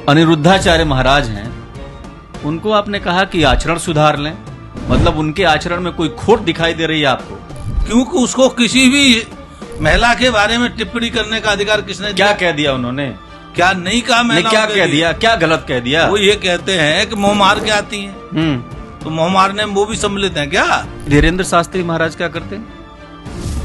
अनिरुद्धाचार्य महाराज हैं, उनको आपने कहा कि आचरण सुधार लें, मतलब उनके आचरण में कोई खोट दिखाई दे रही है आपको? क्योंकि उसको किसी भी महिला के बारे में टिप्पणी करने का अधिकार किसने दिया? क्या कह दिया उन्होंने? क्या नहीं कहा मैंने? क्या कह दिया? क्या गलत कह दिया? वो ये कहते हैं कि मोह मार के आती हैं। तो मोह मारने में वो भी सम्मिलित हैं क्या? धीरेन्द्र शास्त्री महाराज क्या करते हैं?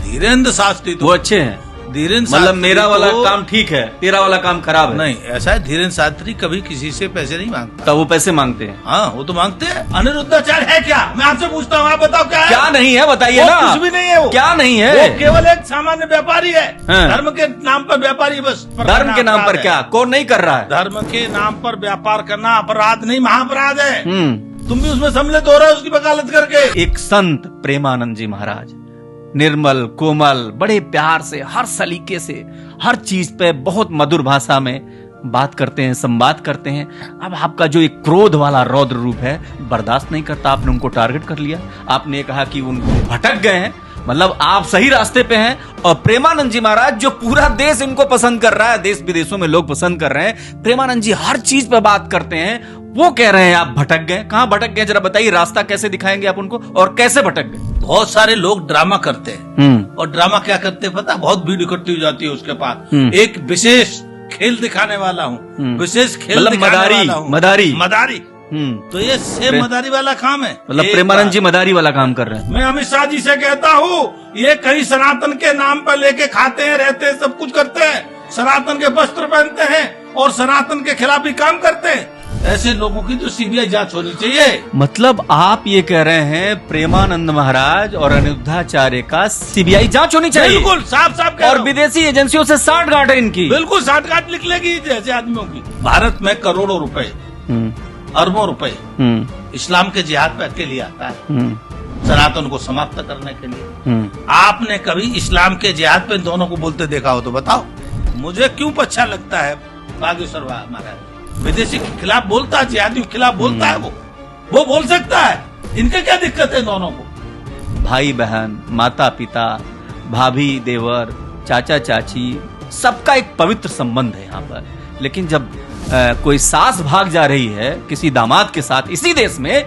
धीरेन्द्र शास्त्री तो वो अच्छे हैं, धीरेन्द्र मतलब मेरा वाला काम ठीक है, तेरा वाला काम खराब है। नहीं, ऐसा है, धीरेन्द्र शास्त्री कभी किसी से पैसे नहीं मांगता। तब वो पैसे मांगते हैं? हाँ, वो तो मांगते हैं। अनिरुद्धाचार्य है क्या? मैं आपसे पूछता हूँ, आप बताओ क्या है? क्या नहीं है बताइए ना। कुछ भी नहीं है वो। क्या नहीं है? वो केवल एक सामान्य व्यापारी है। धर्म के नाम पर व्यापारी, बस। धर्म के नाम पर क्या? कौन नहीं कर रहा है? धर्म के नाम पर व्यापार करना अपराध नहीं, महाअपराध है। तुम भी उसमें सम्मिलित हो रहे हो उसकी वकालत करके। एक संत प्रेमानंद जी महाराज निर्मल कोमल, बड़े प्यार से, हर सलीके से, हर चीज पे बहुत मधुर भाषा में बात करते हैं, संवाद करते हैं। अब आपका जो एक क्रोध वाला रौद्र रूप है बर्दाश्त नहीं करता, आपने उनको टारगेट कर लिया। आपने कहा कि उनको भटक गए हैं, मतलब आप सही रास्ते पे हैं। और प्रेमानंद जी महाराज, जो पूरा देश इनको पसंद कर रहा है, देश विदेशों में लोग पसंद कर रहे हैं, प्रेमानंद जी हर चीज पे बात करते हैं, वो कह रहे हैं आप भटक गए। कहां भटक गए जरा बताइए, रास्ता कैसे दिखाएंगे आप उनको, और कैसे भटक गए? बहुत सारे लोग ड्रामा करते हैं, और ड्रामा क्या करते हैं पता? बहुत भीड़ इकट्ठी हो जाती है उसके पास। एक विशेष खेल दिखाने वाला हूँ, विशेष खेल दिखाने वाला हूँ, मदारी। तो ये सेम मदारी वाला काम है। मतलब प्रेमानंद जी मदारी वाला काम कर रहे हैं। मैं अमित शाह जी से कहता हूँ, ये कहीं सनातन के नाम पर लेके खाते हैं, रहते हैं, सब कुछ करते हैं, सनातन के वस्त्र पहनते हैं और सनातन के खिलाफ भी काम करते हैं। ऐसे लोगों की तो सीबीआई जांच होनी चाहिए। मतलब आप ये कह रहे हैं प्रेमानंद महाराज और अनिरुद्धाचार्य का सीबीआई जांच होनी चाहिए? बिल्कुल, साफ साफ। और विदेशी एजेंसियों से साठगांठ है इनकी? बिल्कुल, साठगांठ लिख लेगी जैसे आदमियों की। भारत में करोड़ों रुपए, अरबों रुपए इस्लाम के जिहाद पे अकेले आता है, सनातन को समाप्त करने के लिए। आपने कभी इस्लाम के जिहाद पे दोनों को बोलते देखा हो तो बताओ। मुझे क्यों अच्छा लगता है बागेश्वर महाराज विदेशी के खिलाफ बोलता है, जिहादियों के खिलाफ बोलता है, वो बोल सकता है। इनके क्या दिक्कत है दोनों को? भाई बहन, माता पिता, भाभी देवर, चाचा चाची, सबका एक पवित्र संबंध है यहाँ पर। लेकिन जब कोई सास भाग जा रही है किसी दामाद के साथ इसी देश में,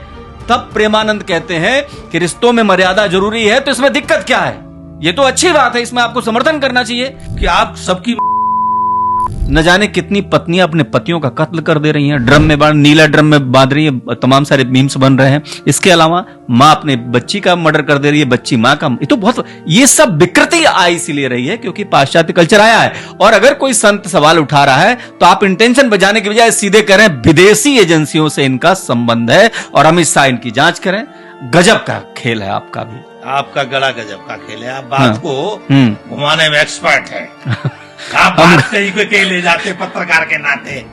तब प्रेमानंद कहते हैं कि रिश्तों में मर्यादा जरूरी है। तो इसमें दिक्कत क्या है? ये तो अच्छी बात है, इसमें आपको समर्थन करना चाहिए कि आप सबकी न जाने कितनी पत्नियां अपने पतियों का कत्ल कर दे रही हैं, ड्रम में बांध, नीला ड्रम में बांध रही है, तमाम सारे मीम्स बन रहे हैं। इसके अलावा माँ अपने बच्ची का मर्डर कर दे रही है, बच्ची माँ का। ये तो बहुत, ये सब विकृति आई इसीलिए रही है क्योंकि पाश्चात्य कल्चर आया है। और अगर कोई संत सवाल उठा रहा है तो आप इंटेंशन बजाने के बजाय सीधे करें विदेशी एजेंसियों से इनका संबंध है और अमित शाह इनकी जांच करें। गजब का खेल है आपका भी, आपका गड़ा गजब का खेल है। आप बात को घुमाने में एक्सपर्ट है। आप बात कहीं को कहीं ले जाते पत्रकार के नाते।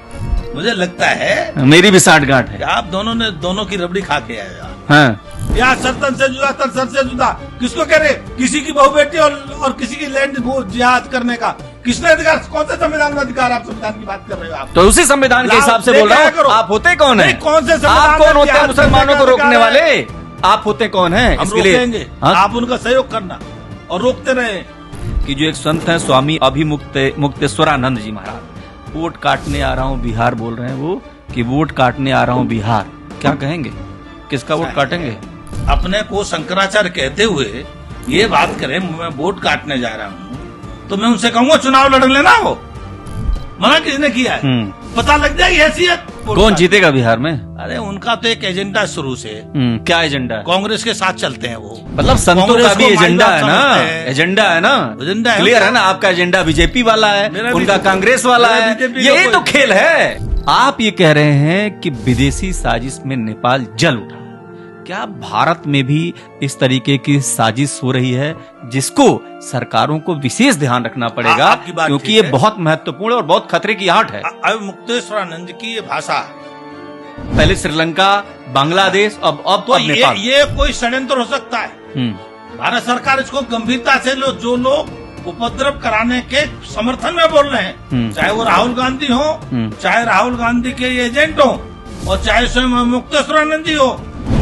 मुझे लगता है मेरी भी साठगांठ है। आप दोनों की रबड़ी खा के आए। हाँ। या सर से जुदा, तन सर से जुदा। किसको कह रहे? किसी की बहू बेटी और किसी की लैंड जिहाद करने का किसने अधिकार? कौन से संविधान में अधिकार? आप संविधान की बात कर रहे हो? आप तो उसी संविधान के हिसाब से बोल रहा हूँ। आप होते कौन है? कौन से आप कौन होते हैं मुसलमानों को रोकने वाले? आप होते कौन है? इसके लिए आप उनका सहयोग करना और रोकते रहे। कि जो एक संत है स्वामी अभिमुक्तेश्वरानंद जी महाराज, वोट काटने आ रहा हूँ बिहार बोल रहे हैं वो, कि वोट काटने आ रहा हूँ बिहार। क्या कहेंगे? किसका वोट काटेंगे? अपने को शंकराचार्य कहते हुए ये बात करें मैं वोट काटने जा रहा हूँ, तो मैं उनसे कहूंगा चुनाव लड़ लेना। वो मना किसने किया है? पता लग जाएगी हैसियत। कौन जीतेगा बिहार में? अरे उनका तो एक एजेंडा शुरू से। क्या एजेंडा? कांग्रेस के साथ चलते हैं वो। मतलब संतों का भी एजेंडा है ना? एजेंडा है ना? एजेंडा क्लियर है ना? आपका एजेंडा बीजेपी वाला है, उनका कांग्रेस वाला है। यही तो खेल है। आप ये कह रहे हैं कि विदेशी साजिश में नेपाल जल उठा। क्या भारत में भी इस तरीके की साजिश हो रही है जिसको सरकारों को विशेष ध्यान रखना पड़ेगा, क्योंकि ये बहुत महत्वपूर्ण और बहुत खतरे की आहट है। मुक्तेश्वरानंद की ये भाषा, पहले श्रीलंका, बांग्लादेश, अब तो नेपाल। ये कोई षड्यंत्र हो सकता है। भारत सरकार इसको गंभीरता से जो लोग उपद्रव कराने के समर्थन में बोल रहे हैं, चाहे वो राहुल गांधी हो, चाहे राहुल गांधी के एजेंट हो, और चाहे स्वयं मुक्तेश्वरानंद जी हो,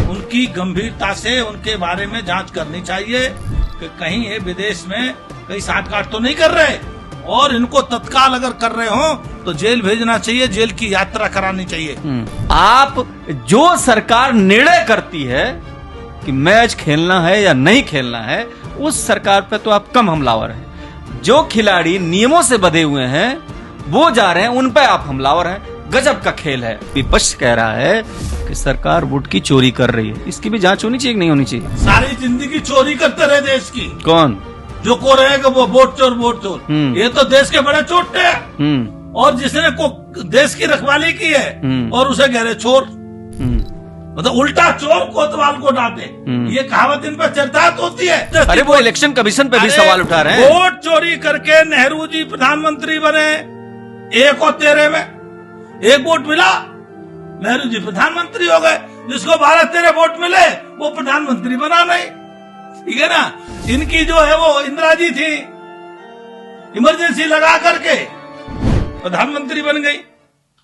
उनकी गंभीरता से उनके बारे में जांच करनी चाहिए कि कहीं ये विदेश में कहीं साठगांठ तो नहीं कर रहे और इनको तत्काल अगर कर रहे हो तो जेल भेजना चाहिए, जेल की यात्रा करानी चाहिए। आप जो सरकार निर्णय करती है कि मैच खेलना है या नहीं खेलना है, उस सरकार पे तो आप कम हमलावर हैं। जो खिलाड़ी नियमों से बंधे हुए हैं वो जा रहे हैं, उन पे आप हमलावर हैं। गजब का खेल है। विपक्ष कह रहा है कि सरकार वोट की चोरी कर रही है, इसकी भी जांच होनी चाहिए कि नहीं होनी चाहिए? सारी जिंदगी चोरी करते रहे देश की। कौन? जो को रहेगा वो वोट चोर वोट चोर। ये तो देश के बड़े चोटे हैं। और जिसने को देश की रखवाली की है और उसे कह रहे चोर। मतलब उल्टा चोर कोतवाल को डांटे, ये कहावत इन पर चर्चा होती है। अरे वो इलेक्शन कमीशन पे भी सवाल उठा रहे हैं। वोट चोरी करके नेहरू जी प्रधानमंत्री बने 113 में, 1 वोट मिला, नेहरू जी प्रधानमंत्री हो गए। जिसको 12-13 वोट मिले वो प्रधानमंत्री बना नहीं, ठीक है ना। इनकी जो है वो इंदिरा जी थी, इमरजेंसी लगा करके प्रधानमंत्री बन गई।